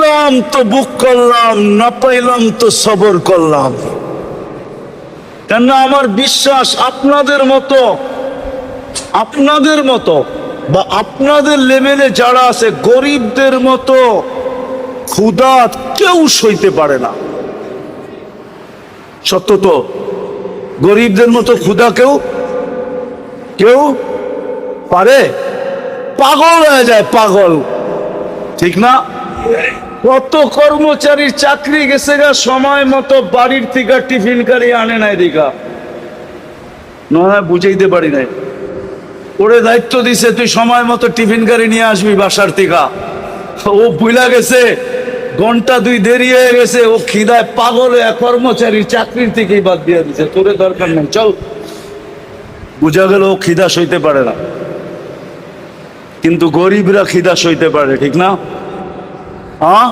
পাইলাম তো বুক করলাম, না পাইলাম তো সবর করলাম। কেন আমার বিশ্বাস আপনাদের মতো বা আপনাদের লেভেলে যারা আছে গরিবদের মতো ক্ষুধা কেউ সইতে পারে না। সত্য তো, গরিবদের মতো ক্ষুধা কেউ পারে? পাগল হয়ে যায়, পাগল, ঠিক না? কত কর্মচারীর চাকরি গেছে গা, সময় মতো বাড়ির থেকে টিফিন কারি আনে নাই দিঘা, নয় বুঝাইতে পারি নাই। ওরে দায়িত্ব দিছে তুই সময় মতো টিফিন কারি নিয়ে আসবি বাসার থেকে, ও ভুলা গেছে, ঘন্টা 2 দেরি হয়ে গেছে, ও খিদায় পাগল হয়ে কর্মচারীর চাকরির থেকেই বাদ দিয়ে দিছে, তোরে দরকার নেই চল। বুঝা গেল ও খিদা সইতে পারে না, কিন্তু গরিবরা খিদা সইতে পারে, ঠিক না? হ্যাঁ,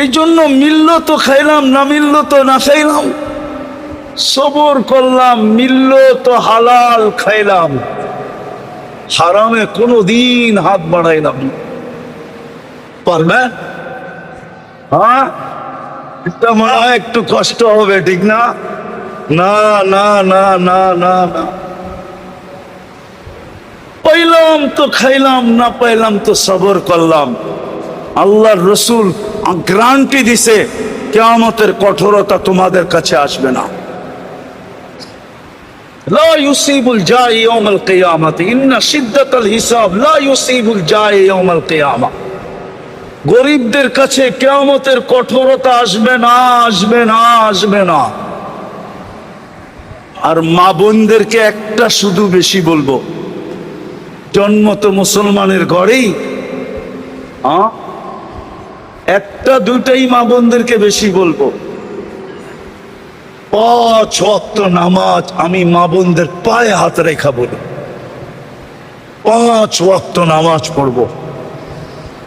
এই জন্য মিলল তো খাইলাম, না মিলল তো না খাইলাম, সবর করলাম, মিলল তো হালাল খাইলাম, হারামে কোনোদিন হাত বাড়াইলাম। পারবে? হ্যাঁ, এটা মনে হয় একটু কষ্ট হবে, ঠিক না? না না না না না না, পাইলাম তো খাইলাম, না পাইলাম তো সবর করলাম। আল্লাহর রসুল গ্যারান্টি দিছে কিয়ামতের কঠোরতা তোমাদের কাছে আসবে না। লা ইউসিবুল জাই ইয়াউমাল কিয়ামাতি ইন্না শিদ্দাতাল হিসাব লা ইউসিবুল জাই ইয়াউমাল কিয়ামা। গরিবদের কাছে কিয়ামতের কঠোরতা আসবে না, আসবে না, আসবে না। আর মা বোনদেরকে একটা শুধু বেশি বলবো, জন্ম তো মুসলমানের ঘরেই, একটা দুটাই মা বোনদেরকে বেশি বলবো। 5 ওয়াক্ত নামাজ আমি মা বোনদের পায়ে হাত রেখা বলি, 5 ওয়াক্ত নামাজ পড়বো।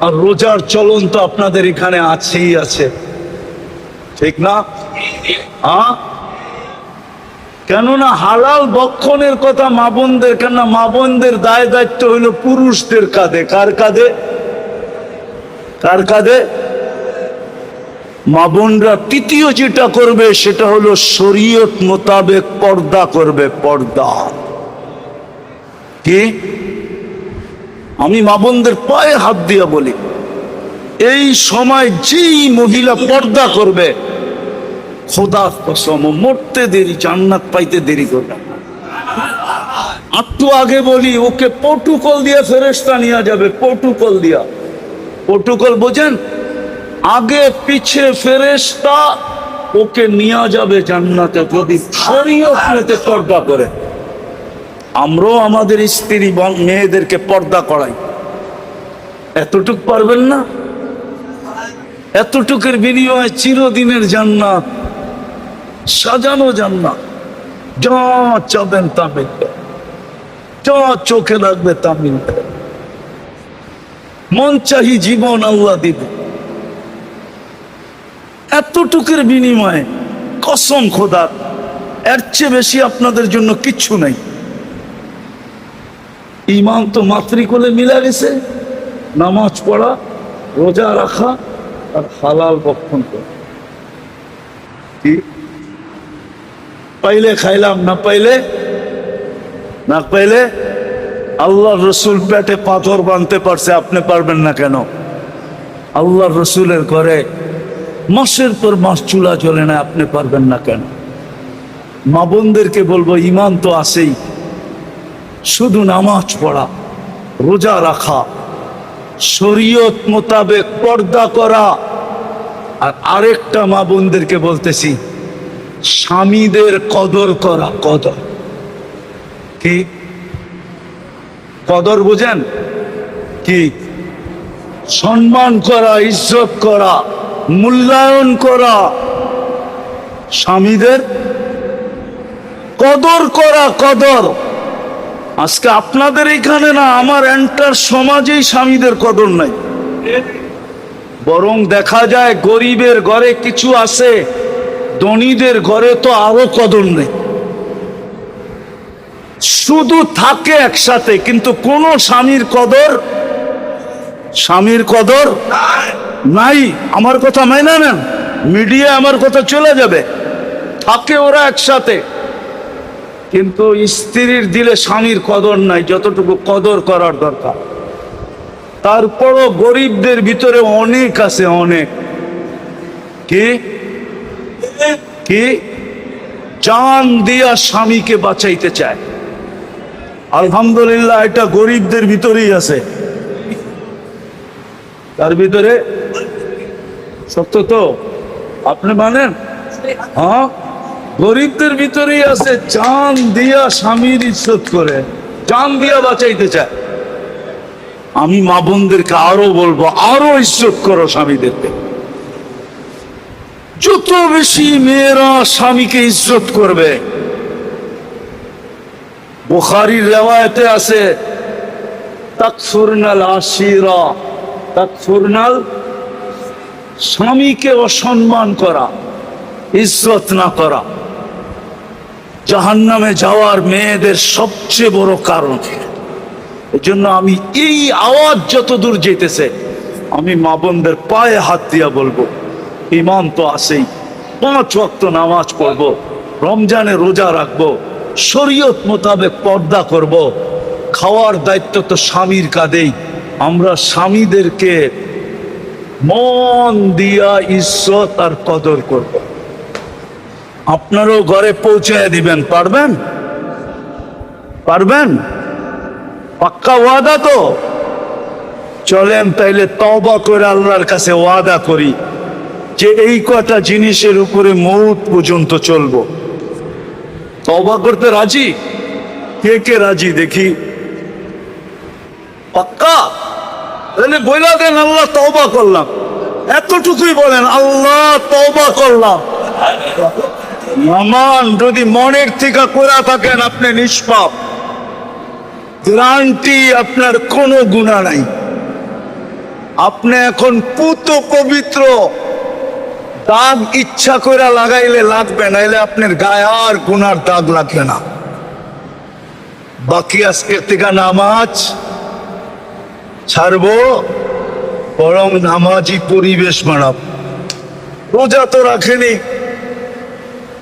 আর রোজার চলন তো আপনাদের এখানে আছেই আছে, ঠিক না? কেননা হালাল ভক্ষণের কথা মা বোনদের, কেননা মা বোনদের দায় দায়িত্ব হইল পুরুষদের কাঁধে। কার কাঁধে? কার কাঁধে? মা বোনরা তৃতীয় যেটা করবে সেটা হলো শরীয়ত মোতাবেক পর্দা করবে। পর্দা কি? আমি মা বোনদের পায়ে হাত দিয়ে বলি, এই সময় যেই মহিলা পর্দা করবে, খোদার কসম মরতে দেরি, জান্নাত পাইতে দেরি করবে। একটু আগে বলি, ওকে প্রটোকল দিয়ে ফেরেশতা নিয়ে যাবে, প্রটোকল দিয়া। প্রটোকল বোঝেন? আগে পিছে ফেরেশতা ওকে নিয়ে যাবে জান্নাতে, যদি শরীয়ত মতে পর্দা করে। আমরাও আমাদের স্ত্রী মেয়েদেরকে পর্দা করাই, এতটুক পারবেন না? এতটুকের বিনিময়ে চিরদিনের জান্নাত, সাজানো জান্নাত, যা চাবেন তা মিলবে, যা চোখে লাগবে তা মিলবে, মন চাহি জীবন আল্লাহ দিবে। এতটুকুর বিনিময়ে কসম খোদার, এর চেয়ে বেশি আপনাদের জন্য কিচ্ছু নাই। ঈমান তো মাতৃকোলে মিলা গেছে, নামাজ পড়া, রোজা রাখা আর হালাল ভক্ষণ করা। কি? পাইলে খাইলাম, না পাইলে আল্লাহর রসুল পেটে পাথর বাঁধতে পারছে, আপনি পারবেন না কেন? আল্লাহর রসুলের ঘরে মাসের পর মাস চুলা জ্বলে না, আপনি পারবেন না কেন? মা বোনদেরকে বলবো, ঈমান তো আছেই, শুধু নামাজ পড়া, রোজা রাখা, শরীয়ত মোতাবেক পর্দা করা। আর আরেকটা মা বোনদেরকে বলতেছি, স্বামীদের কদর করা। কদর কি? কদর বুঝেন কি? সম্মান করা, ইজ্জত করা, মূল্যায়ন করা, স্বামীদের কদর করা। কদর আজকে আপনাদের এখানে না, আমার এন্টার সমাজেই স্বামীদের কদর নাই। বরং দেখা যায় গরিবের ঘরে কিছু আছে, ধনীদের ঘরে তো আরো কদর নেই। শুধু থাকে একসাথে, কিন্তু কোন স্বামীর কদর নাই, আমার কথা মাইনা নেন, মিডিয়া আমার কথা চলে যাবে, থাকে ওরা একসাথে। কিন্তু স্ত্রীর দিলে স্বামীর কদর নাই যতটুকু কদর করার দরকার। তারপরও গরিবদের ভিতরে অনেক আছে, অনেক কি কি জান দিয়া স্বামীকে বাঁচাইতে চায়। আলহামদুলিল্লাহ, এটা গরিবদের ভিতরেই আছে। তার ভিতরে সত্য তো আপনি মানেন? হ্যাঁ, গরিবদের ভিতরেই আছে, জান দিয়া স্বামীর ইজ্জত করে, জান দিয়া বাঁচাইতে চায়। আমি মা বোনদেরকে আরো বলবো, আরো ইজ্জত করো স্বামীদেরকে। যত বেশি মেয়েরা স্বামীকে ইজ্জত করবে, বুখারীর রিওয়ায়াতে আছে তাকফুরনাল আশিরা, তাকফুরনাল, স্বামীকে অসম্মান করা, ইজ্জত না করা জাহান্নামে যাওয়ার মেয়েদের সবচেয়ে বড় কারণ। এজন্য আমি এই আওয়াজ যত দূর যেতেছে, আমি মা বোনদের পায়ে হাত দিয়া বলবো, ইমান তো আছেই, 5 ওয়াক্ত নামাজ পড়বো, রমজানে রোজা রাখবো, শরীয়ত মোতাবেক পর্দা করব, খাওয়ার দায়িত্ব তো স্বামীর কাঁধেই। আমরা স্বামীদেরকে মন দিয়া ইজ্জত আর কদর করব। আপনারও ঘরে পৌঁছায় দিবেন, পারবেন? পারবেন? পাক্কা ওয়াদা তো? চলেন তাইলে তওবা করে আল্লাহর কাছে ওয়াদা করি যে এই কটা জিনিসের উপরে মৌত পর্যন্ত চলবো। তওবা করতে রাজি? কে কে রাজি দেখি? পাক্কা? তাহলে বইলা দেন, আল্লাহ তওবা করলাম, এতটুকুই বলেন, আল্লাহ তওবা করলাম। নামান যদি মনের থেকে করে থাকেন, আপনি নিষ্পাপ, গ্যারান্টি আপনার কোনো গুনাহ নাই। আপনি এখন পুত পবিত্র, দাগ ইচ্ছা করে লাগাইলে লাগবে, নাইলে আপনার গায়ে আর গুনার দাগ লাগবে না। বাকি আজকের থেকে নামাজ ছাড়বো, বরং নামাজি পরিবেশ বানাব। রোজা তো রাখেনি,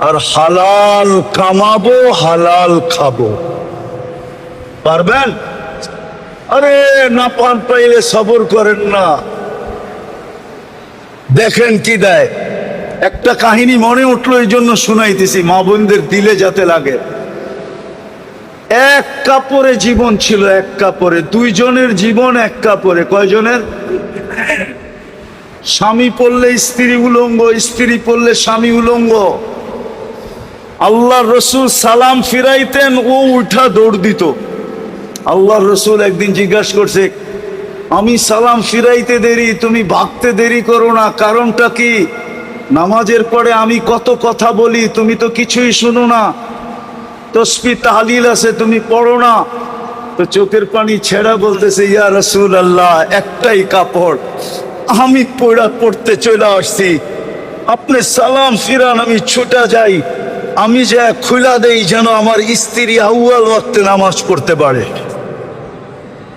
আর হালাল কামাবো, হালাল খাবো। পারবেন? আরে না পান পাইলে সবর করেন না। দেখেন কি দেয়। একটা কাহিনী মনে উঠলো, এই জন্য শুনাইতেছি, মা বোনদের দিলে যাতে লাগে। এক কাপড়ে জীবন ছিল, এক কাপড়ে, 2 জনের জীবন এক কাপড়ে। কয়জনের? স্বামী পড়লে স্ত্রী উলঙ্গ, স্ত্রী পড়লে স্বামী উলঙ্গ। আল্লাহর রসুল সালাম ফিরাইতেন, ও উঠা দৌড় দিত। আল্লাহর রসুল একদিন জিজ্ঞাসা করছে, আমি সালাম ফিরাইতে দেরি, তুমি ভাগতে দেরি করো না, কারণটা কি? নামাজের পরে আমি কত কথা বলি, তুমি তো কিছুই শুনো না। তসবিহ তাহলিল আছে, তুমি পড়ো না। তো চোখের পানি ছেড়া বলতেছে, ইয়া রাসূলুল্লাহ, একটাই কাপড়, আমি পড়তে চলে আসছি, আপনি সালাম ফিরান, আমি ছুটা যাই, আমি যা খুলা দেই যেন আমার স্ত্রী আউয়াল ওয়াক্তে নামাজ পড়তে পারে।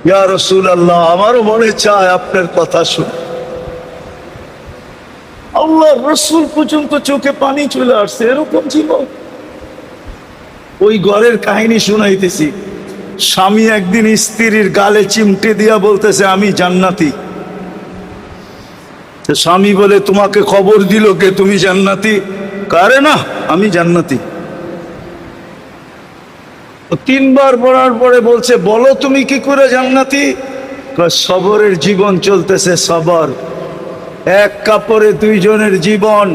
ইয়া রাসূলুল্লাহ, আমারও মনে চায় আপনার কথা শুনে। আল্লাহর রাসূল পর্যন্ত চোখে পানি চলে আসছে, এরকম ছিল। ওই ঘরের কাহিনী শুনাইতেছি। স্বামী একদিন স্ত্রীর গালে চিমটে দিয়া বলতেছে, আমি জান্নাতি। স্বামী বলে, তোমাকে খবর দিল কে তুমি জান্নাতি? কারে না, আমি জান্নাতি। 3 বার পড়ার পরে বলছে, বলো তুমি কি করে জান্নাতি? সবরের জীবন চলতেছে, সবর। এক কাপড়ে 2 জনের জীবন,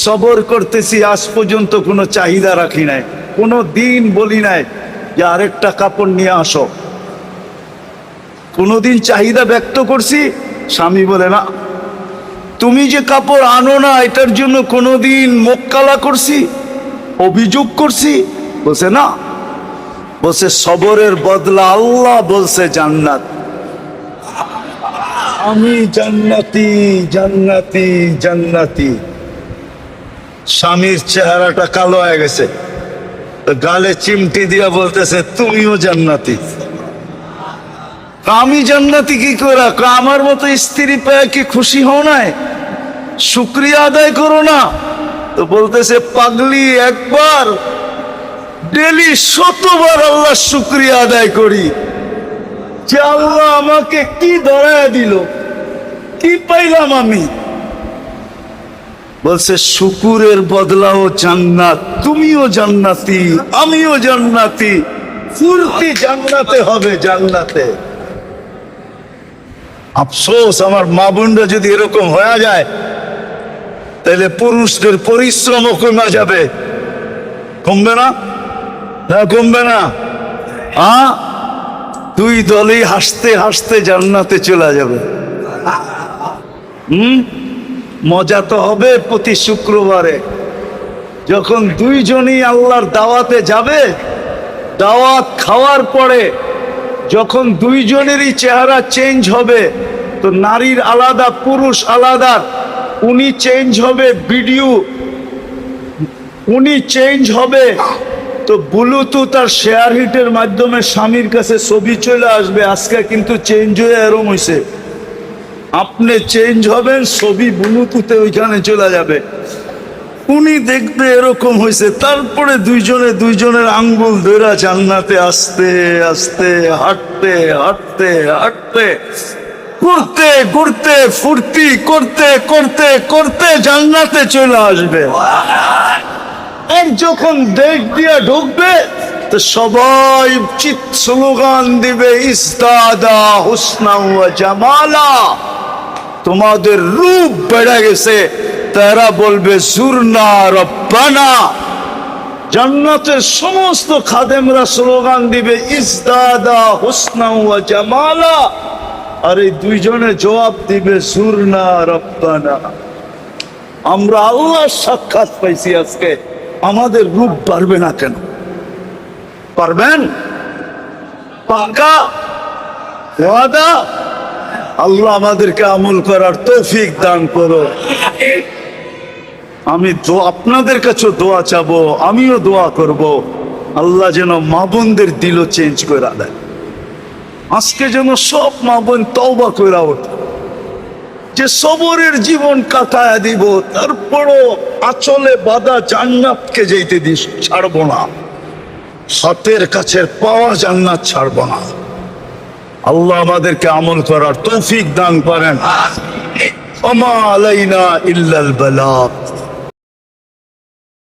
সবর করতেছি। আজ পর্যন্ত কোনো চাহিদা রাখি নাই, কোনো দিন বলি নাই যে আরেকটা কাপড় নিয়ে আসো। কোনোদিন চাহিদা ব্যক্ত করছি? স্বামী বলে না। তুমি যে কাপড় আনো না, এটার জন্য কোনোদিন মোক্কালা করছি, অভিযোগ করছি? বলছে না। বলছে সবরের বদলা আল্লাহ বলছে জান্নাত। আমি জান্নাতি, জান্নাতি, জান্নাতি। স্বামীর চেহারাটা কালো হয়ে গেছে, গালে চিমটি দিয়া বলতেছে, তুমিও জান্নাতি। আমি জান্নাতি কি করে? আমার মতো স্ত্রী পেয়ে কি খুশি হও নাই? শুকরিয়া আদায় করো না? তো বলতেছে পাগলি, একবার ডেলি 100বার আল্লাহ শুকরিয়া আদায় করি যে আল্লাহ আমাকে কি ধরায় দিল, কি পাইলাম আমি। বলছে শুকুরের বদলাও জান্নাত, তুমিও জান্নাতি আমিও জান্নাতি, ফুর্তি জান্নাতে হবে, জান্নাতে। আফসোস আমার মা বোনরা যদি এরকম হয়ে যায় তাহলে পুরুষদের পরিশ্রমও কমে যাবে। কমবে না? না কমবে না? দুই দলেই হাসতে হাসতে জান্নাতে চলে যাবে। মজা তো হবে প্রতি শুক্রবারে যখন দুইজনই আল্লাহর দাওয়াতে যাবে। দাওয়াত খাওয়ার পরে যখন দুইজনেরই চেহারা চেঞ্জ হবে, তো নারীর আলাদা পুরুষ আলাদা, উনি চেঞ্জ হবে ভিডিও, উনি চেঞ্জ হবে, তো ব্লুটুথ আর শেয়ার হিটের মাধ্যমে স্বামীর কাছে ছবি চলে আসবে। আজকে কিন্তু চেঞ্জ হয়ে এরম হয়েছে, আপনি চেঞ্জ হবেন, ছবি ব্লুটুথে ওইখানে চলে যাবে, উনি দেখবে এরকম হয়েছে। তারপরে দুইজনে দুইজনের আঙ্গুল ধরে জান্নাতে আস্তে আস্তে হাঁটতে হাঁটতে হাঁটতে ঘুরতে ঘুরতে ফুর্তি করতে করতে করতে জান্নাতে চলে আসবে। আর যখন দেখ দিয়া ঢুকবে তো সবাই চিৎ স্লোগান দিবে, ইসদাদা হুসনা ওয়া জামালা, তোমাদের রূপ বেড়ে গেছে। তারা বলবে জুরনা রব্বানা। জান্নাতের সমস্ত খাদেমরা স্লোগান দিবে ইসদাদা হুসনা ওয়া জামালা, আর এই দুইজনে জবাব দিবে জুরনা রব্বানা। আমরা আল্লাহর সাক্ষাৎ পাইছি আজকে, আমাদের রূপ পারবে না কেন? পারবেন? পাকা ওয়াদা? আল্লাহ আমাদেরকে আমল করার তৌফিক দান করো। আমি আপনাদের কাছে দোয়া চাবো, আমিও দোয়া করব, আল্লাহ যেন মা বোনদের দিলও চেঞ্জ করে দেয়। আজকে যেন সব মা বোন তওবা করে ওঠে যে সবরের জীবন কাটায় দিব, তারপরও আচলে বাঁধা জান্নাতকে যেতে দিস ছাড়বো না, হাতের কাছে পাওয়া জান্নাত ছাড়বো না। আল্লাহ আমাদেরকে আমল করার তৌফিক দান করেন। ওমা আলাইনা ইল্লাল বালাগ।